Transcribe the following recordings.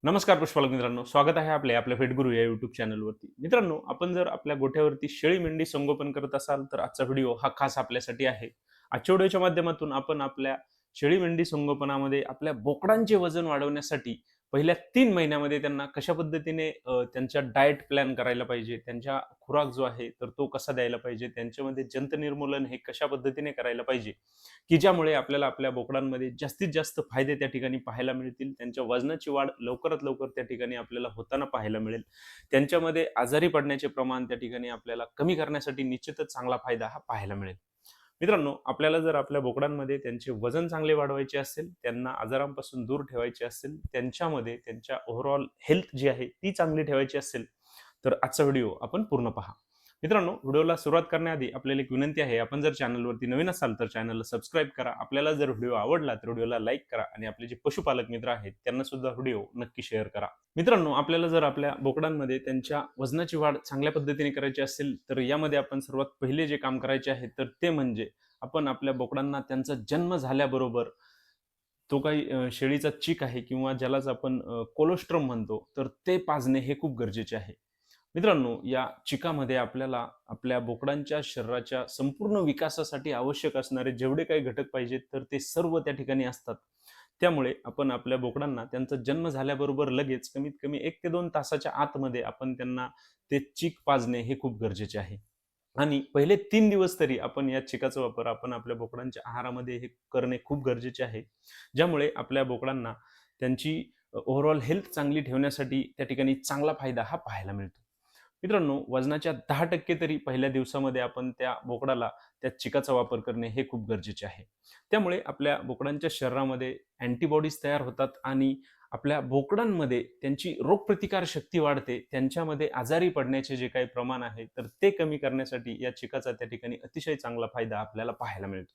नमस्कार पुष्पालक मित्रांनो, स्वागत आहे आपल्या फिट गुरु या युट्यूब चॅनलवरती. मित्रांनो, आपण जर आपल्या गोठ्यावरती शेळी मेंढी संगोपन करत असाल तर आजचा व्हिडिओ हा खास आपल्यासाठी आहे. आजच्या व्हिडिओच्या माध्यमातून आपण आपल्या शेळी मेंढी संगोपनामध्ये आपल्या बोकडांचे वजन वाढवण्यासाठी पहिल्या 3 महिन्यामध्ये त्यांना कशा पद्धतीने त्यांच्या डाएट प्लॅन करायला पाहिजे, त्यांच्या खुराक जो आहे तर तो कसा द्यायला पाहिजे, त्यांच्यामध्ये जंत निर्मूलन हे कशा पद्धतीने करायला पाहिजे, की ज्यामुळे आपल्याला आपल्या बोकडांमध्ये जास्तीत जास्त फायदे त्या ठिकाणी पाहायला मिळतील. त्यांच्या वजनाची वाढ लवकरात लवकर त्या ठिकाणी आपल्याला होताना पाहायला मिळेल. त्यांच्यामध्ये आजारी पडण्याचे प्रमाण त्या ठिकाणी आपल्याला कमी करण्यासाठी निश्चितच चांगला फायदा हा पाहायला मिळेल. मित्रांनो, आपल्याला जर आपल्या बोकडांमध्ये त्यांचे वजन चांगले वाढवायचे असेल, त्यांना आजारांपासून दूर ठेवायचे असेल, त्यांच्यामध्ये त्यांच्या ओव्हरऑल हेल्थ जी आहे ती चांगली ठेवायची असेल, तर आजचा व्हिडिओ आपण पूर्ण पहा. मित्रांनो, व्हिडिओला सुरुवात करण्याआधी आपल्याला एक विनंती आहे, आपण जर चॅनलवरती नवीन असाल तर चॅनलला सबस्क्राईब करा. आपल्याला जर व्हिडिओ आवडला तर व्हिडिओला लाईक करा आणि आपले जे पशुपालक मित्र आहेत त्यांना सुद्धा व्हिडिओ नक्की शेअर करा. मित्रांनो, आपल्याला जर आपल्या बोकडांमध्ये त्यांच्या वजनाची वाढ चांगल्या पद्धतीने करायची असेल तर यामध्ये आपण सर्वात पहिले जे काम करायचे आहे तर ते म्हणजे आपण आपल्या बोकडांना त्यांचा जन्म झाल्याबरोबर तो काही शेळीचा चीक आहे किंवा ज्यालाच आपण कोलोस्ट्रम म्हणतो, तर ते पाजणे हे खूप गरजेचे आहे. मित्रांनो, या चिकामध्ये आपल्याला आपल्या बोकडांच्या शरीराच्या संपूर्ण विकासासाठी आवश्यक असणारे जेवढे काही घटक पाहिजेत तर ते सर्व त्या ठिकाणी असतात. त्यामुळे आपण आपल्या बोकडांना त्यांचा जन्म झाल्याबरोबर लगेच कमीत कमी 1 ते 2 तासाच्या आतमध्ये आपण त्यांना ते चीक पाजणे हे खूप गरजेचे आहे. आणि पहिले 3 दिवस तरी आपण या चिकाचा वापर आपण आपल्या बोकडांच्या आहारामध्ये हे करणे खूप गरजेचे आहे. ज्यामुळे आपल्या बोकडांना त्यांची ओव्हरऑल हेल्थ चांगली ठेवण्यासाठी त्या ठिकाणी चांगला फायदा हा पाहायला मिळतो. मित्रांनो, वजनाच्या 10% तरी पहिल्या दिवसामध्ये आपण त्या बोकडाला त्या चिकाचा वापर करणे हे खूप गरजेचे आहे. त्यामुळे आपल्या बोकडांच्या शरीरामध्ये अँटीबॉडीज तयार होतात आणि आपल्या बोकडांमध्ये त्यांची रोगप्रतिकार शक्ती वाढते. त्यांच्यामध्ये आजारी पडण्याचे जे काही प्रमाण आहे, तर ते कमी करण्यासाठी या चिकाचा त्या ठिकाणी अतिशय चांगला फायदा आपल्याला पाहायला मिळतो.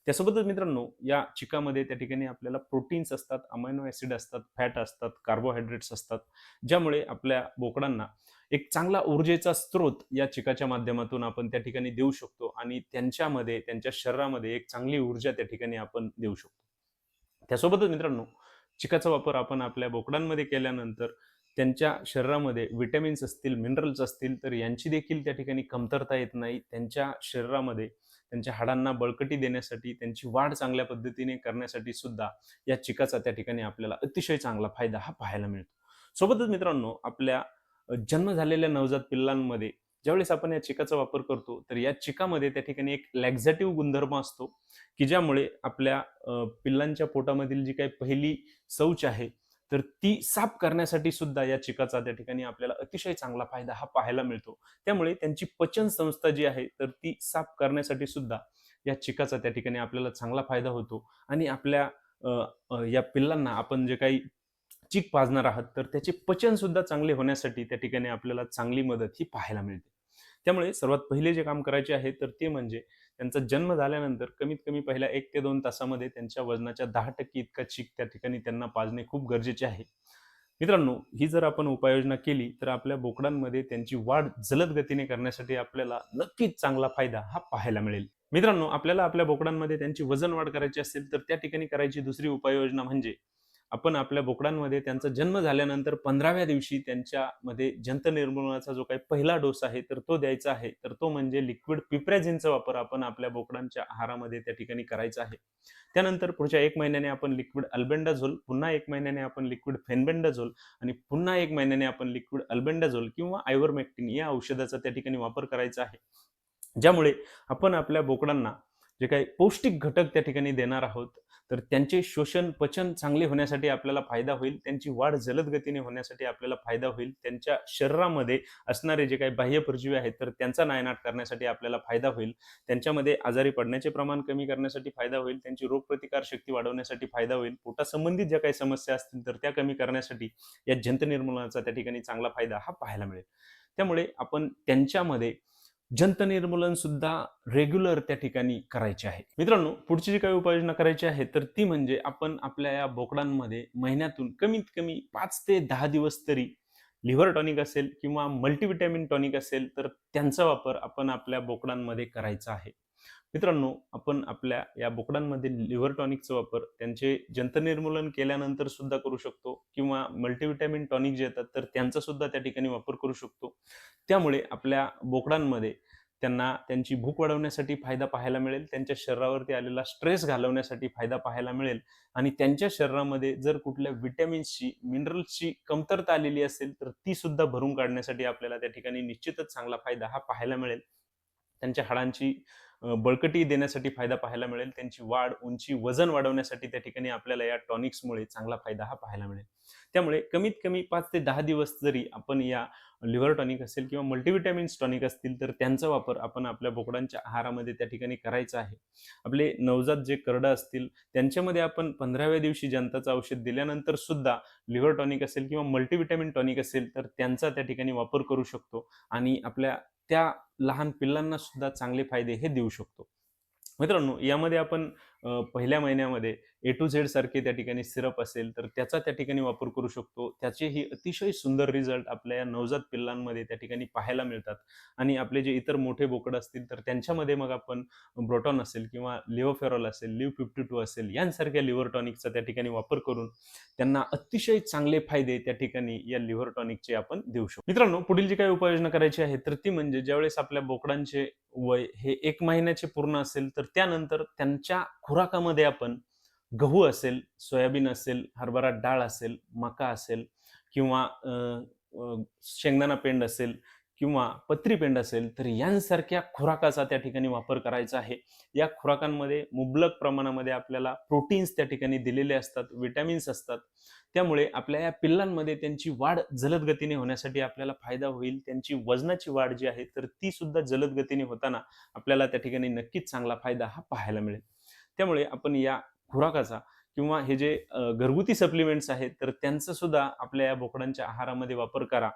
त्यासोबतच मित्रांनो, या चिकामध्ये त्या ठिकाणी आपल्याला प्रोटीन्स असतात, अमायनो ॲसिड असतात, फॅट असतात, कार्बोहायड्रेट्स असतात, ज्यामुळे आपल्या बोकडांना एक चांगला ऊर्जेचा स्रोत या चिकाच्या माध्यमातून आपण त्या ठिकाणी देऊ शकतो आणि त्यांच्यामध्ये, त्यांच्या शरीरामध्ये एक चांगली ऊर्जा त्या ठिकाणी आपण देऊ शकतो. त्यासोबतच मित्रांनो, चिकाचा वापर आपण आपल्या बोकडांमध्ये केल्यानंतर त्यांच्या शरीरामध्ये विटॅमिन्स असतील, मिनरल्स असतील, तर यांची देखील त्या ठिकाणी कमतरता येत नाही. त्यांच्या शरीरामध्ये त्यांच्या हाडांना बळकटी देण्यासाठी, त्यांची वाढ चांगल्या पद्धतीने करण्यासाठी सुद्धा या चिकाचा त्या ठिकाणी आपल्याला अतिशय चांगला फायदा हा पाहायला मिळतो. सोबतच मित्रांनो, आपल्या जन्म झालेल्या नवजात पिल्लांमध्ये ज्यावेळेस आपण या चिकाचा वापर करतो, तर या चिकामध्ये त्या ठिकाणी एक लॅक्झेटिव्ह गुणधर्म असतो, की ज्यामुळे आपल्या पिल्लांच्या पोटामधील जी काही पहिली शौच आहे, तर ती साफ करण्यासाठी सुद्धा या चिकाचा त्या ठिकाणी आपल्याला अतिशय चांगला फायदा हा पाहायला मिळतो. त्यामुळे त्यांची पचन संस्था जी आहे, तर ती साफ करण्यासाठी सुद्धा या चिकाचा त्या ठिकाणी आपल्याला चांगला फायदा होतो आणि आपल्या अ, या पिल्लांना आपण जे काही चीक पाजणार आहात, तर त्याचे पचन सुद्धा चांगले होण्यासाठी त्या ठिकाणी आपल्याला चांगली मदत ही पाहायला मिळते. त्यामुळे सर्वात पहिले जे काम करायचे आहे, तर ते म्हणजे त्यांचा जन्म झाल्यानंतर कमीत कमी पहिल्या 1 ते 2 तासामध्ये त्यांच्या वजनाच्या 10% इतका चीक त्या ठिकाणी त्यांना पाजणे खूप गरजेचे आहे. मित्रांनो, ही जर आपण उपाययोजना केली, तर आपल्या बोकडांमध्ये त्यांची वाढ जलद गतीने करण्यासाठी आपल्याला नक्कीच चांगला फायदा हा पाहायला मिळेल. मित्रांनो, आपल्याला आपल्या बोकडांमध्ये त्यांची वजन वाढ करायची असेल, तर त्या ठिकाणी करायची दुसरी उपाययोजना म्हणजे आपण आपल्या बोकडांमध्ये त्यांचा जन्म झाल्यानंतर 15व्या दिवशी त्यांच्यामध्ये जंत निर्मूलनाचा जो काही पहिला डोस आहे, तर तो द्यायचा आहे. तर तो म्हणजे लिक्विड पिप्रॅझिनचा वापर आपण आपल्या बोकडांच्या आहारामध्ये त्या ठिकाणी करायचा आहे. त्यानंतर पुढच्या 1 महिन्याने आपण लिक्विड अल्बेंडाझोल, पुन्हा 1 महिन्याने आपण लिक्विड फेनबेंडाझोल आणि पुन्हा 1 महिन्याने आपण लिक्विड अल्बेंडाझोल किंवा आयव्हरमेक्टिन या औषधाचा त्या ठिकाणी वापर करायचा आहे. ज्यामुळे आपण आपल्या बोकडांना जे काही पौष्टिक घटक त्या ठिकाणी देणार आहोत, तर त्यांचे शोषण, पचन चांगले होण्यासाठी आपल्याला फायदा होईल. त्यांची वाढ जलद गतीने होण्यासाठी आपल्याला फायदा होईल. त्यांच्या शरीरामध्ये असणारे जे काही बाह्य परजीवी आहेत, तर त्यांचा नायनाट करण्यासाठी आपल्याला फायदा होईल. त्यांच्यामध्ये आजारी पडण्याचे प्रमाण कमी करण्यासाठी फायदा होईल. त्यांची रोगप्रतिकार शक्ती वाढवण्यासाठी फायदा होईल. पोटासंबंधित ज्या काही समस्या असतील, तर त्या कमी करण्यासाठी या जंत निर्मूलनाचा त्या ठिकाणी चांगला फायदा हा पाहायला मिळेल. त्यामुळे आपण त्यांच्यामध्ये जंत निर्मूलन सुद्धा रेग्युलर त्या ठिकाणी करायचे आहे. मित्रांनो, पुढची जी काही उपाययोजना करायची आहे, तर ती म्हणजे आपण आपल्या या बोकडांमध्ये महिन्यातून कमीत कमी 5 ते 10 दिवस तरी लिव्हर टॉनिक असेल किंवा मल्टीव्हिटॅमिन टॉनिक असेल, तर त्यांचा वापर आपण आपल्या बोकडांमध्ये करायचा आहे. मित्रांनो, आपण आपल्या या बोकडांमध्ये लिव्हर टॉनिकचा वापर त्यांचे जंत निर्मूलन केल्यानंतर सुद्धा करू शकतो. किंवा मल्टीव्हिटॅमिन टॉनिक जे येतात तर त्यांचा सुद्धा त्या ठिकाणी वापर करू शकतो. त्यामुळे आपल्या बोकडांमध्ये त्यांना त्यांची भूक वाढवण्यासाठी फायदा पाहायला मिळेल, त्यांच्या शरीरावरती आलेला स्ट्रेस घालवण्यासाठी फायदा पाहायला मिळेल आणि त्यांच्या शरीरामध्ये जर कुठल्या विटॅमिन्सची, मिनरल्सची कमतरता आलेली असेल, तर ती सुद्धा भरून काढण्यासाठी आपल्याला त्या ठिकाणी निश्चितच चांगला फायदा हा पाहायला मिळेल. त्यांच्या हाडांची बळकटी देण्यासाठी फायदा पाहायला मिळेल. त्यांची वाढ, उंची, वजन वाढवण्यासाठी त्या ठिकाणी आपल्याला या टॉनिक्समुळे चांगला फायदा हा पाहायला मिळेल. त्यामुळे कमीत कमी 5 ते 10 दिवस जरी आपण या लिव्हर टॉनिक असेल किंवा मल्टीव्हिटॅमिन्स टॉनिक असतील, तर त्यांचा वापर आपण आपल्या बोकडांच्या आहारामध्ये त्या ठिकाणी करायचा आहे. आपले नवजात जे करडं असतील, त्यांच्यामध्ये आपण 15व्या दिवशी जंताचं औषध दिल्यानंतर सुद्धा लिव्हर टॉनिक असेल किंवा मल्टीव्हिटॅमिन टॉनिक असेल, तर त्यांचा त्या ठिकाणी वापर करू शकतो आणि आपल्या त्या लहान पिल्लांना सुद्धा चांगले फायदे हे देऊ शकतो. मित्रांनो, यामध्ये आपण पहिल्या महिन्यामध्ये ए टू झेड सारखे त्या ठिकाणी सिरप असेल, तर त्याचा त्या ठिकाणी वापर करू शकतो. त्याचेही अतिशय सुंदर रिझल्ट आपल्या या नवजात पिल्लांमध्ये त्या ठिकाणी पाहायला मिळतात आणि आपले जे इतर मोठे बोकडं असतील, तर त्यांच्यामध्ये मग आपण ब्रोटॉन असेल किंवा लिओफेरॉल असेल, लिव 52 असेल, यांसारख्या लिव्हर टॉनिकचा त्या ठिकाणी वापर करून त्यांना अतिशय चांगले फायदे त्या ठिकाणी या लिव्हर टॉनिकचे आपण देऊ शकतो. मित्रांनो, पुढील जी काही उपाययोजना करायची आहे, तर ती म्हणजे ज्यावेळेस आपल्या बोकडांचे वय हे 1 महिन्याचे पूर्ण असेल, तर त्यानंतर त्यांच्या खुराकामध्ये आपण गहू असेल, सोयाबीन असेल, हरभरा डाळ असेल, मका असेल किंवा अ, अ, शेंगदाणा पेंड असेल किंवा पत्री पेंड असेल, तर यांसारख्या खुराकाचा त्या ठिकाणी वापर करायचा आहे. या खुराकांमध्ये मुबलक प्रमाणामध्ये आपल्याला प्रोटीन्स त्या ठिकाणी दिलेले असतात, विटॅमिन्स असतात. त्यामुळे आपल्या या पिल्लांमध्ये त्यांची वाढ जलद गतीने होण्यासाठी आपल्याला फायदा होईल. त्यांची वजनाची वाढ जी आहे, तर ती सुद्धा जलद गतीने होताना आपल्याला त्या ठिकाणी नक्कीच चांगला फायदा हा पाहायला मिळेल. त्यामुळे आपण या खुराकाचा किंवा हे जे घरगुती सप्लिमेंट्स आहेत, तर त्यांचा सुद्धा आपल्या या बोकडांच्या आहारामध्ये वापर करा.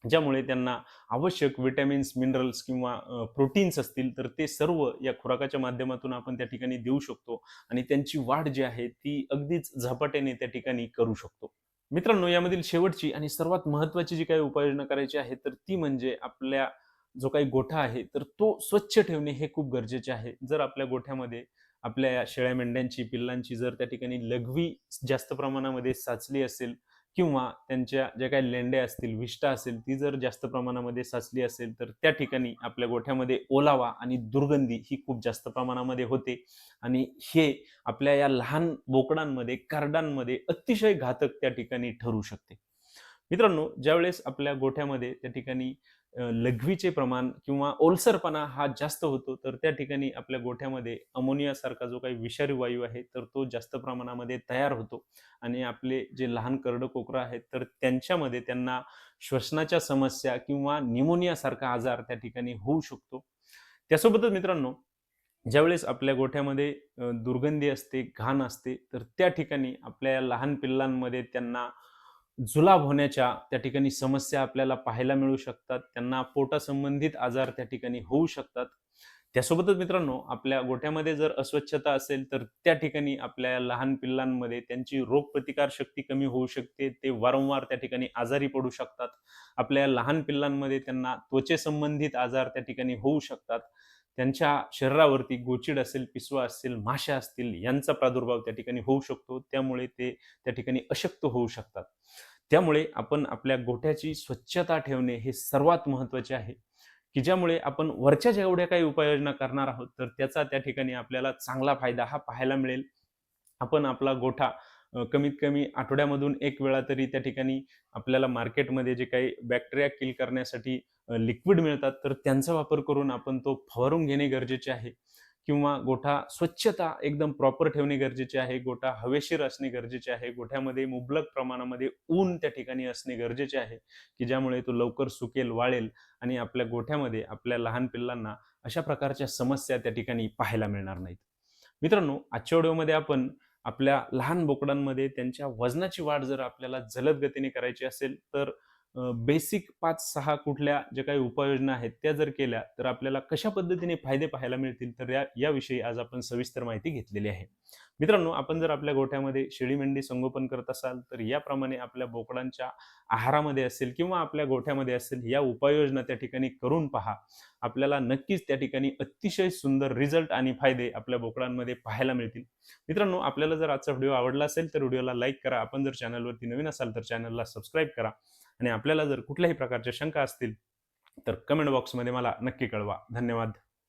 ज्यामुळे त्यांना आवश्यक विटॅमिन्स, मिनरल्स किंवा प्रोटीन्स असतील, तर ते सर्व या खुराकाच्या माध्यमातून आपण त्या ठिकाणी देऊ शकतो आणि त्यांची वाढ जी आहे, ती अगदीच झपाट्याने त्या ठिकाणी करू शकतो. मित्रांनो, यामधील शेवटची आणि सर्वात महत्त्वाची जी काही उपाययोजना करायची आहे, तर ती म्हणजे आपल्या जो काही गोठा आहे, तर तो स्वच्छ ठेवणे हे खूप गरजेचे आहे. जर आपल्या गोठ्यामध्ये आपल्या या शेळ्या मेंढ्यांची, पिल्लांची जर त्या ठिकाणी लघवी जास्त प्रमाणामध्ये साचली असेल किंवा त्यांच्या ज्या काही लेंड्या असतील, विष्ठा असेल, ती जर जास्त प्रमाणामध्ये साचली असेल, तर त्या ठिकाणी आपल्या गोठ्यामध्ये ओलावा आणि दुर्गंधी ही खूप जास्त प्रमाणामध्ये होते आणि हे आपल्या या लहान बोकडांमध्ये, करडांमध्ये अतिशय घातक त्या ठिकाणी ठरू शकते. मित्रांनो, ज्यावेळेस आपल्या गोठ्यामध्ये त्या ठिकाणी लघवीचे प्रमाण किंवा ओलसरपणा हा जास्त होतो, तर त्या ठिकाणी आपल्या गोठ्यामध्ये अमोनियासारखा जो काही विषारी वायू आहे, तर तो जास्त प्रमाणामध्ये तयार होतो आणि आपले जे लहान करडं-कोकरं आहेत, तर त्यांच्यामध्ये त्यांना श्वसनाच्या समस्या किंवा न्यूमोनियासारखा आजार त्या ठिकाणी होऊ शकतो. त्यासोबतच मित्रांनो, ज्यावेळेस आपल्या गोठ्यामध्ये दुर्गंधी असते, घाण असते, तर त्या ठिकाणी आपल्या या लहान पिल्लांमध्ये त्यांना जुलाब होण्याच्या त्या ठिकाणी समस्या आपल्याला पाहायला मिळू शकतात. त्यांना पोटासंबंधित आजार त्या ठिकाणी होऊ शकतात. त्यासोबतच मित्रांनो, आपल्या गोठ्यामध्ये जर अस्वच्छता असेल, तर त्या ठिकाणी आपल्या लहान पिल्लांमध्ये त्यांची रोगप्रतिकार शक्ती कमी होऊ शकते. ते वारंवार त्या ठिकाणी आजारी पडू शकतात. आपल्या लहान पिल्लांमध्ये त्यांना त्वचेसंबंधित आजार त्या ठिकाणी होऊ शकतात. त्यांच्या शरीरावरती गोचीड असेल, पिसवा असेल, माश्या असतील यांचा प्रादुर्भाव त्या ठिकाणी होऊ शकतो. त्यामुळे ते त्या ठिकाणी अशक्त होऊ शकतात. त्यामुळे आपण आपल्या गोठ्याची स्वच्छता ठेवणे हे सर्वात महत्त्वाचे आहे, की ज्यामुळे आपण वरच्या जेवढ्या काही उपाययोजना करणार आहोत, तर त्याचा त्या ठिकाणी आपल्याला चांगला फायदा हा पाहायला मिळेल. आपण आपला गोठा कमीत कमी आठवड्यामधून 1 वेळा तरी त्या ठिकाणी आपल्याला मार्केटमध्ये जे काही बॅक्टेरिया किल करण्यासाठी लिक्विड मिळतात, तर त्यांचा वापर करून आपण तो फवारून घेणे गरजेचे आहे. किंवा गोठा स्वच्छता एकदम प्रॉपर ठेवणे गरजेचे आहे. गोठा हवेशीर असणे गरजेचे आहे. गोठ्यामध्ये मुबलक प्रमाणामध्ये ऊन त्या ठिकाणी असणे गरजेचे आहे, की ज्यामुळे तो लवकर सुकेल, वाळेल आणि आपल्या गोठ्यामध्ये आपल्या लहान पिल्लांना अशा प्रकारच्या समस्या त्या ठिकाणी पाहायला मिळणार नाहीत. मित्रांनो, आजच्या व्हिडिओमध्ये आपण आपल्या लहान बोकडांमध्ये त्यांच्या वजनाची वाढ जर आपल्याला जलद गतीने करायची असेल, तर बेसिक 5-6 कुठल्या ज्या काही उपाययोजना आहेत, त्या जर केल्या, तर आपल्याला कशा पद्धतीने फायदे पाहायला मिळतील, तर याविषयी आज आपण सविस्तर माहिती घेतलेली आहे. मित्रांनो, आपण जर आपल्या गोठ्यामध्ये शेळी-मेंढी संगोपन करत असाल, तर याप्रमाणे आपल्या बोकडांच्या आहारामध्ये असेल किंवा आपल्या गोठ्यामध्ये असेल, या उपाययोजना त्या ठिकाणी करून पहा आपल्याला नक्कीच त्या ठिकाणी अतिशय सुंदर रिझल्ट आणि फायदे आपल्या बोकडांमध्ये पाहायला मिळतील. मित्रांनो, आपल्याला जर आजचा व्हिडिओ आवडला असेल तर व्हिडिओला लाईक करा. आपण जर चॅनलवरती नवीन असाल तर चॅनलला सबस्क्राईब करा आणि आपल्याला जर कुठल्याही प्रकारच्या शंका असतील तर कमेंट बॉक्समध्ये मला नक्की कळवा. धन्यवाद.